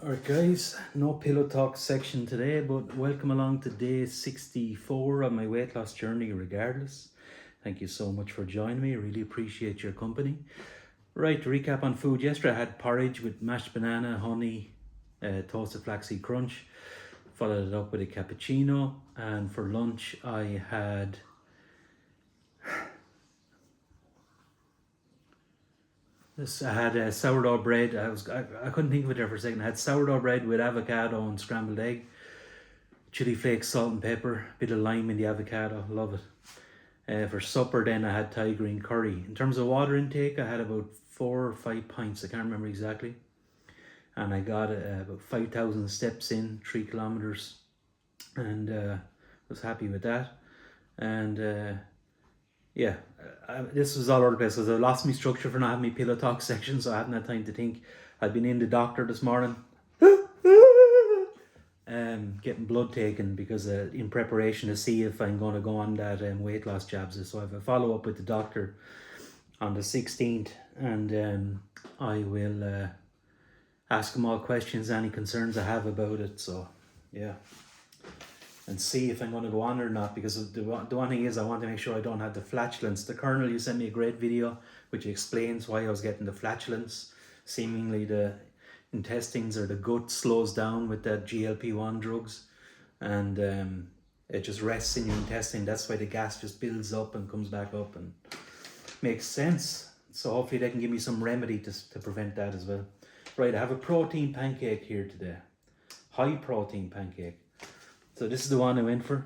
Alright guys, no pillow talk section today, but welcome along to day 64 of my weight loss journey regardless. Thank you so much for joining me, I really appreciate your company. Right, to recap on food, yesterday I had porridge with mashed banana, honey, toasted flaxseed crunch. Followed it up with a cappuccino, and for lunch I had sourdough bread. I couldn't think of it there for a second. I had sourdough bread with avocado and scrambled egg, chili flakes, salt and pepper, bit of lime in the avocado. Love it. For supper then I had Thai green curry. In terms of water intake, I had about 4 or 5 pints. I can't remember exactly. And I got about 5,000 steps in, 3 kilometers, and was happy with that. And yeah, this was all over the place because I lost my structure for not having my pillow talk section, so I haven't had time to think. I've been in the doctor this morning, getting blood taken because in preparation to see if I'm going to go on that weight loss jabs. So I have a follow up with the doctor on the 16th, and I will ask him all questions, any concerns I have about it. So yeah, and see if I'm going to go on or not, because the one thing is I want to make sure I don't have the flatulence. The Colonel, you sent me a great video which explains why I was getting the flatulence. Seemingly the intestines or the gut slows down with that GLP-1 drugs, and it just rests in your intestine. That's why the gas just builds up and comes back up, and makes sense. So hopefully they can give me some remedy to prevent that as well. Right, I have a protein pancake here today. High protein pancake. So this is the one I went for.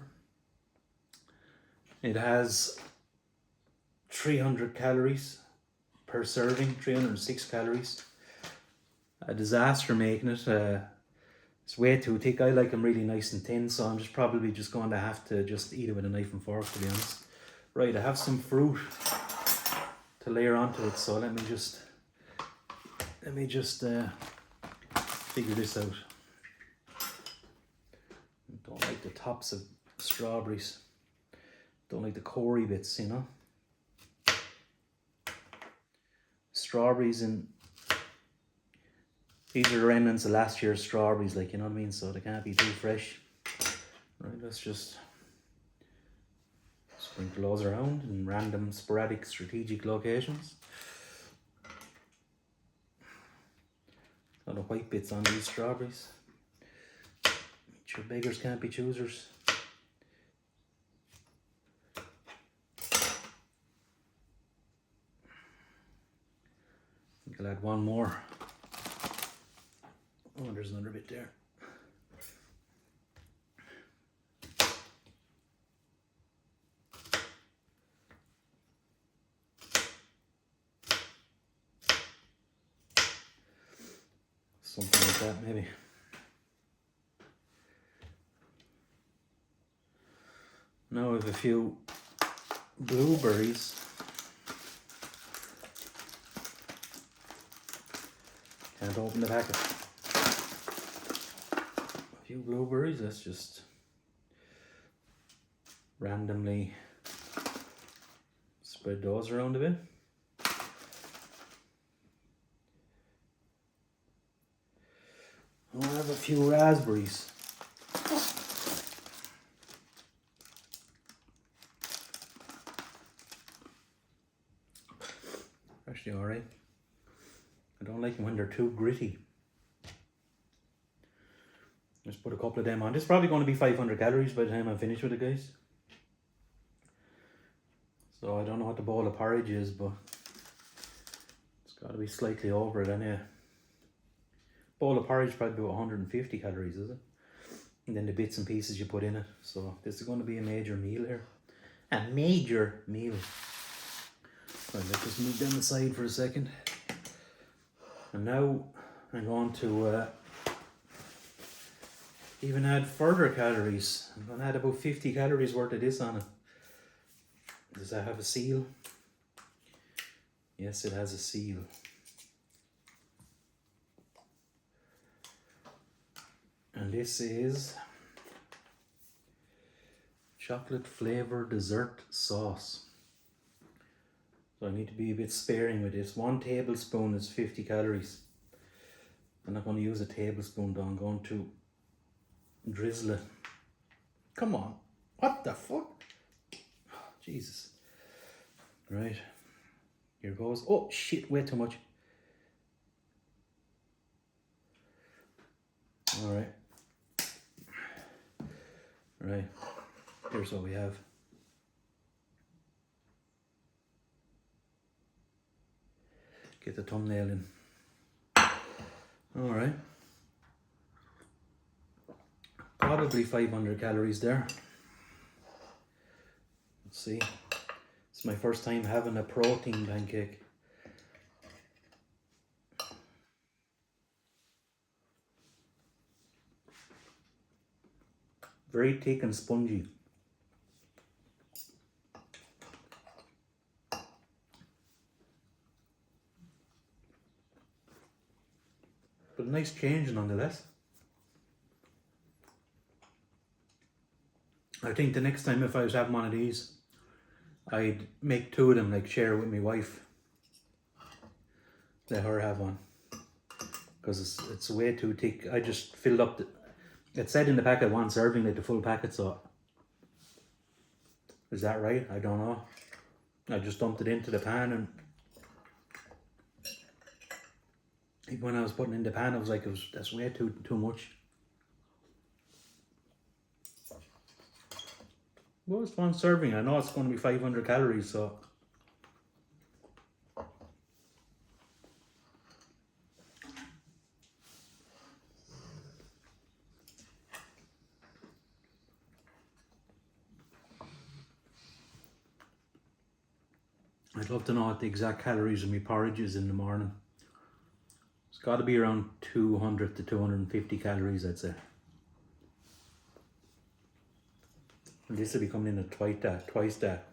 It has 300 calories per serving, 306 calories. A disaster making it. It's way too thick. I like them really nice and thin, so I'm probably just going to have to just eat it with a knife and fork, to be honest. Right, I have some fruit to layer onto it, so let me just figure this out. Don't like the tops of strawberries. Don't like the corey bits, you know. Strawberries, and these are the remnants of last year's strawberries, like, you know what I mean? So they can't be too fresh. Right, let's just sprinkle those around in random, sporadic, strategic locations. A lot of white bits on these strawberries. Sure, beggars can't be choosers. I think I'll add one more. Oh, there's another bit there. Something like that, maybe. Now we have a few blueberries. Can't open the packet. A few blueberries, let's just randomly spread those around a bit. I'll have a few raspberries. Actually, alright. I don't like them when they're too gritty. Just put a couple of them on. This is probably going to be 500 calories by the time I'm finished with it, guys. So I don't know what the bowl of porridge is, but it's got to be slightly over it anyway. Bowl of porridge probably about 150 calories, is it? And then the bits and pieces you put in it. So this is going to be a major meal here. A major meal. Right, let's just move them aside for a second. And now I'm going to even add further calories. I'm going to add about 50 calories worth of this on it. Does that have a seal? Yes, it has a seal. And this is chocolate flavored dessert sauce. So I need to be a bit sparing with this. 1 tablespoon is 50 calories. I'm not going to use a tablespoon though. I'm going to drizzle it. Come on. What the fuck? Jesus. Right. Here goes. Oh shit, way too much. Alright. Right. Here's what we have. Get the thumbnail in. Alright. Probably 500 calories there. Let's see. It's my first time having a protein pancake. Very thick and spongy. But a nice change nonetheless. I think the next time if I was having one of these, I'd make 2 of them, like share with my wife. Let her have one. Because it's way too thick. I just filled up it said in the packet 1 serving, like the full packet, so is that right? I don't know. I just dumped it into the pan, and even when I was putting it in the pan, I was like, that's way too much. Well, it's 1 serving. I know it's going to be 500 calories, so I'd love to know what the exact calories of my porridge is in the morning. It's got to be around 200 to 250 calories, I'd say. And this will be coming in at twice that.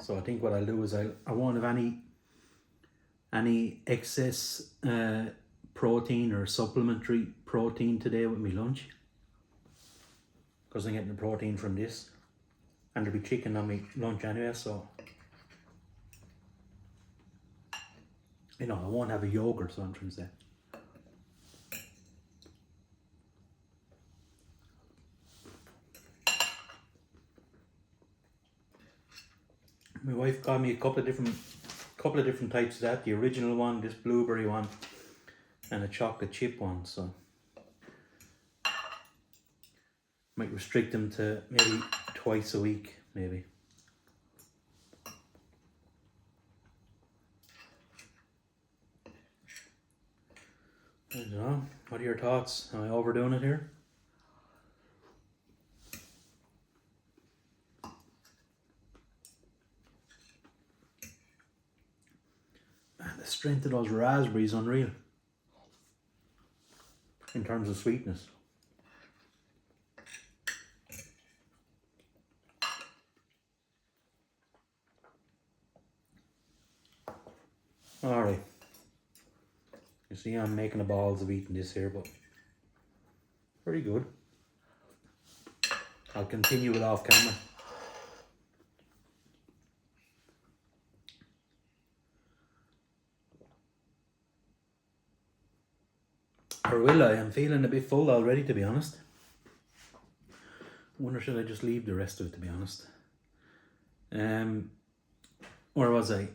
So I think what I'll do is I won't have any excess protein or supplementary protein today with my lunch, because I'm getting the protein from this, and there'll be chicken on my lunch anyway, so you know, I won't have a yogurt, so I'm trying to say. My wife got me a couple of different types of that. The original one, this blueberry one, and a chocolate chip one. So might restrict them to maybe twice a week, maybe. I don't know. What are your thoughts? Am I overdoing it here? The strength of those raspberries, unreal in terms of sweetness. Alright, you see I'm making the balls of eating this here, but very good. I'll continue it off camera. Or will I? I'm feeling a bit full already, to be honest. Wonder should I just leave the rest of it, to be honest. Where was I?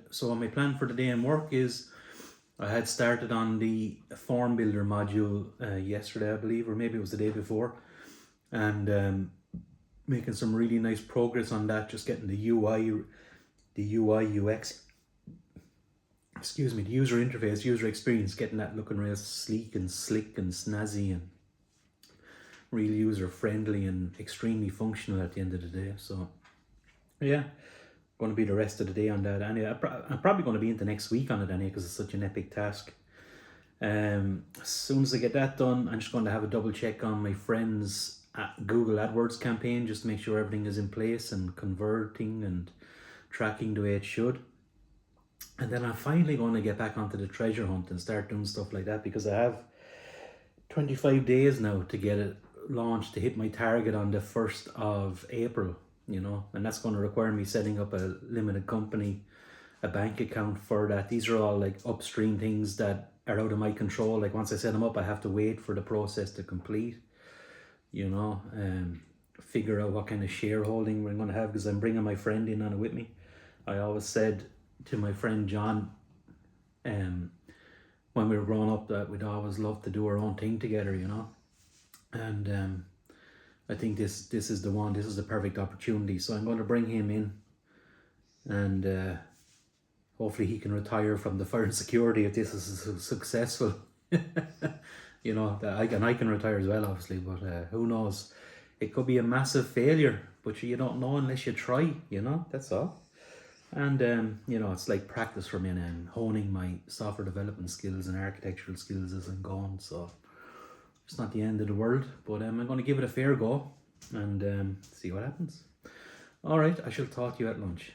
So my plan for the day in work is I had started on the form builder module yesterday, I believe, or maybe it was the day before, and making some really nice progress on that, just getting the UI UX, excuse me, the user interface, user experience, getting that looking real sleek and slick and snazzy and real user friendly and extremely functional at the end of the day. So yeah, going to be the rest of the day on that anyway. I'm probably going to be into next week on it anyway, because it's such an epic task. As soon as I get that done, I'm just going to have a double check on my friend's Google AdWords campaign, just to make sure everything is in place and converting and tracking the way it should. And then I'm finally going to get back onto the treasure hunt and start doing stuff like that, because I have 25 days now to get it launched, to hit my target on the 1st of April, you know, and that's going to require me setting up a limited company a bank account for that. These are all like upstream things that are out of my control. Like once I set them up, I have to wait for the process to complete, you know, figure out what kind of shareholding we're going to have, because I'm bringing my friend in on it with me. I always said to my friend John, when we were growing up, that we'd always love to do our own thing together, you know. And I think this is the one. This is the perfect opportunity. So I'm going to bring him in, and hopefully he can retire from the fire and security if this is successful. You know, that I can retire as well, obviously, but who knows? It could be a massive failure, but you don't know unless you try, you know, that's all. And you know, it's like practice for me and honing my software development skills and architectural skills as I'm going. So it's not the end of the world, but I'm going to give it a fair go and see what happens. All right, I shall talk to you at lunch.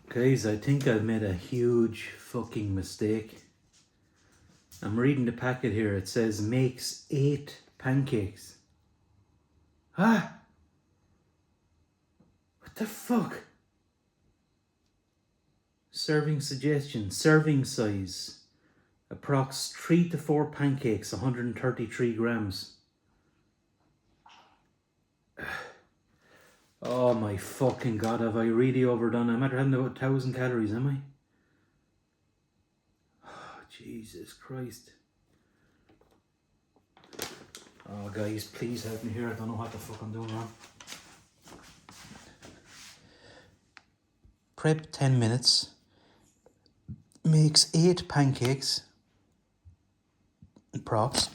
Guys, I think I've made a huge fucking mistake. I'm reading the packet here. It says makes 8 pancakes. Ah! What the fuck? Serving suggestion, serving size. Approx 3 to 4 pancakes, 133 grams. Oh my fucking god, have I really overdone? I'm at having about 1,000 calories, am I? Oh, Jesus Christ. Oh guys, please help me here. I don't know what the fuck I'm doing wrong. Prep 10 minutes. Makes 8 pancakes. Props.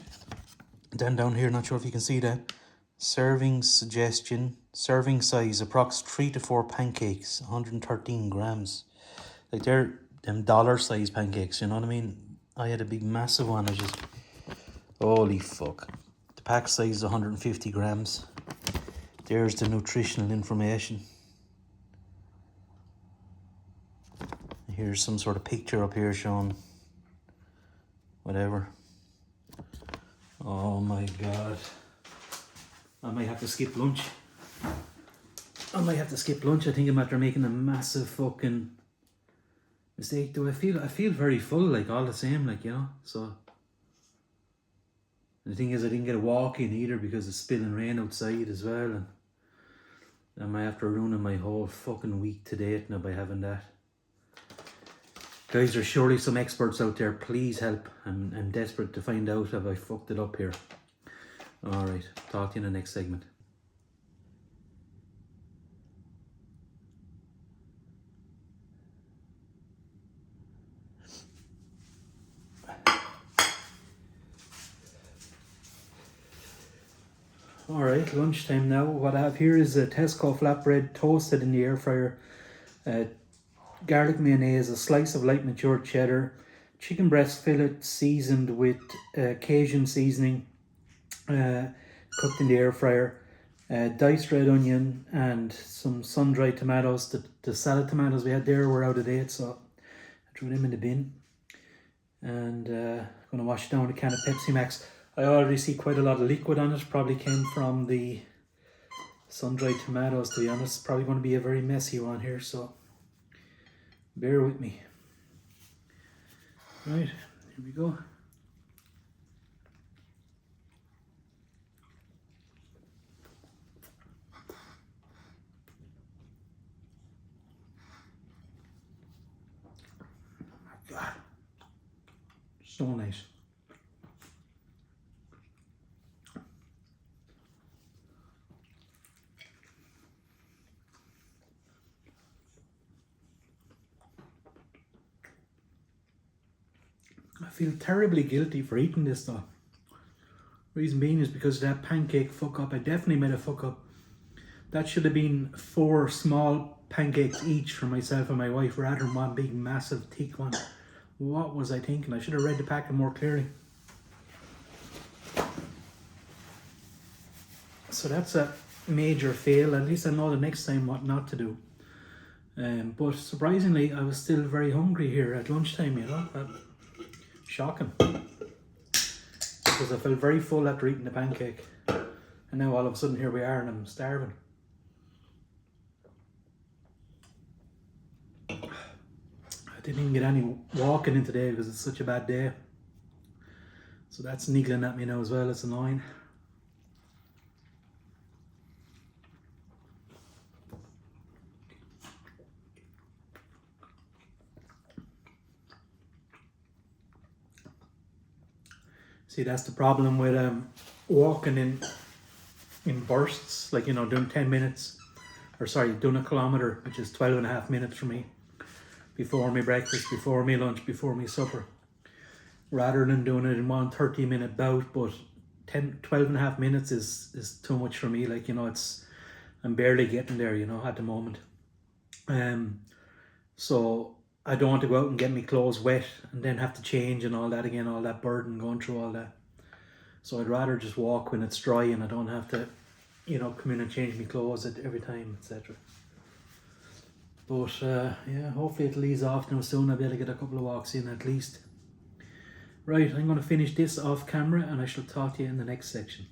Then down here, not sure if you can see that. Serving suggestion. Serving size, approx 3 to 4 pancakes, 113 grams. Like they're them dollar size pancakes, you know what I mean? I had a big massive one. I just, holy fuck. The pack size is 150 grams. There's the nutritional information. Here's some sort of picture up here showing whatever. Oh my god. I might have to skip lunch. I think I'm after making a massive fucking mistake. Do I feel very full, like all the same, like, you know, so. And the thing is, I didn't get a walk in either because it's spilling rain outside as well, and I might have to ruin my whole fucking week to date now by having that. Guys, there's surely some experts out there. Please help. I'm desperate to find out if I fucked it up here. Alright, talk to you in the next segment. Alright, lunchtime now. What I have here is a Tesco flatbread toasted in the air fryer, garlic mayonnaise, a slice of light matured cheddar, chicken breast fillet seasoned with Cajun seasoning, cooked in the air fryer, diced red onion, and some sun-dried tomatoes. The salad tomatoes we had there were out of date, so I threw them in the bin. And I'm going to wash down a can of Pepsi Max. I already see quite a lot of liquid on it. Probably came from the sun-dried tomatoes, to be honest. Probably going to be a very messy one here, so bear with me. Right, here we go. Oh my God, so nice. I feel terribly guilty for eating this though. Reason being is because of that pancake fuck up. I definitely made a fuck up. That should have been 4 small pancakes each for myself and my wife rather than one big massive thick one. What was I thinking? I should have read the packet more clearly. So that's a major fail. At least I know the next time what not to do. But surprisingly, I was still very hungry here at lunchtime, you know. Shocking. Because I felt very full after eating the pancake. And now all of a sudden here we are and I'm starving. I didn't even get any walking in today because it's such a bad day. So that's niggling at me now as well. It's annoying. See, that's the problem with walking in bursts, like, you know, doing 10 minutes, or sorry, doing a kilometre, which is 12.5 minutes for me, before my breakfast, before my lunch, before my supper, rather than doing it in one 30-minute bout. But 12.5 minutes is too much for me. Like, you know, I'm barely getting there, you know, at the moment. So I don't want to go out and get my clothes wet and then have to change and all that again, all that burden going through all that. So I'd rather just walk when it's dry and I don't have to, you know, come in and change my clothes every time, etc. But yeah, hopefully it'll ease off now soon. I'll be able to get a couple of walks in at least. Right, I'm going to finish this off camera and I shall talk to you in the next section.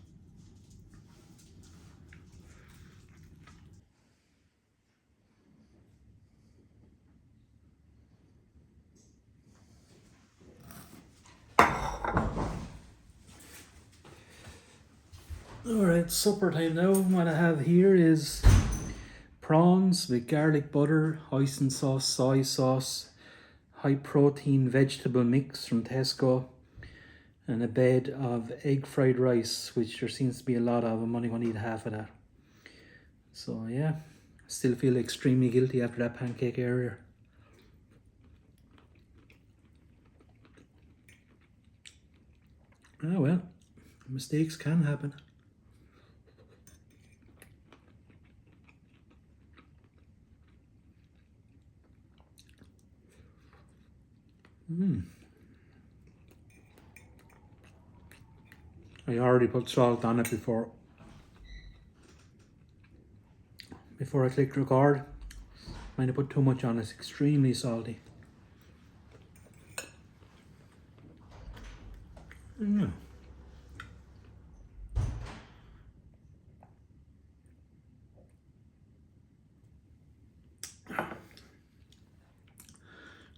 Alright, supper time now. What I have here is prawns with garlic butter, hoisin sauce, soy sauce, high protein vegetable mix from Tesco, and a bed of egg fried rice, which there seems to be a lot of. I'm only going to eat half of that. So yeah, I still feel extremely guilty after that pancake earlier. Oh well, mistakes can happen. I already put salt on it before I clicked record. Might have put too much on. It's extremely salty.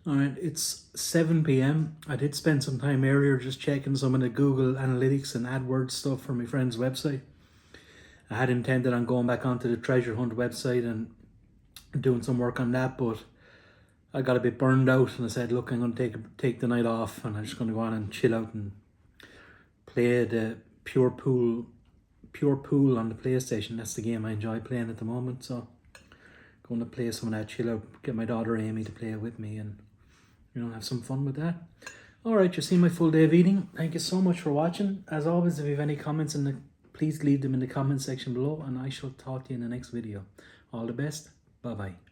Alright, it's 7 p.m. I did spend some time earlier just checking some of the Google Analytics and AdWords stuff for my friend's website. I had intended on going back onto the Treasure Hunt website and doing some work on that, but I got a bit burned out and I said, look, I'm going to take the night off and I'm just going to go on and chill out and play the Pure Pool on the PlayStation. That's the game I enjoy playing at the moment, so going to play some of that, chill out, get my daughter Amy to play with me and, you know, have some fun with that. Alright, you've seen my full day of eating. Thank you so much for watching. As always, if you have any comments, please leave them in the comment section below and I shall talk to you in the next video. All the best. Bye-bye.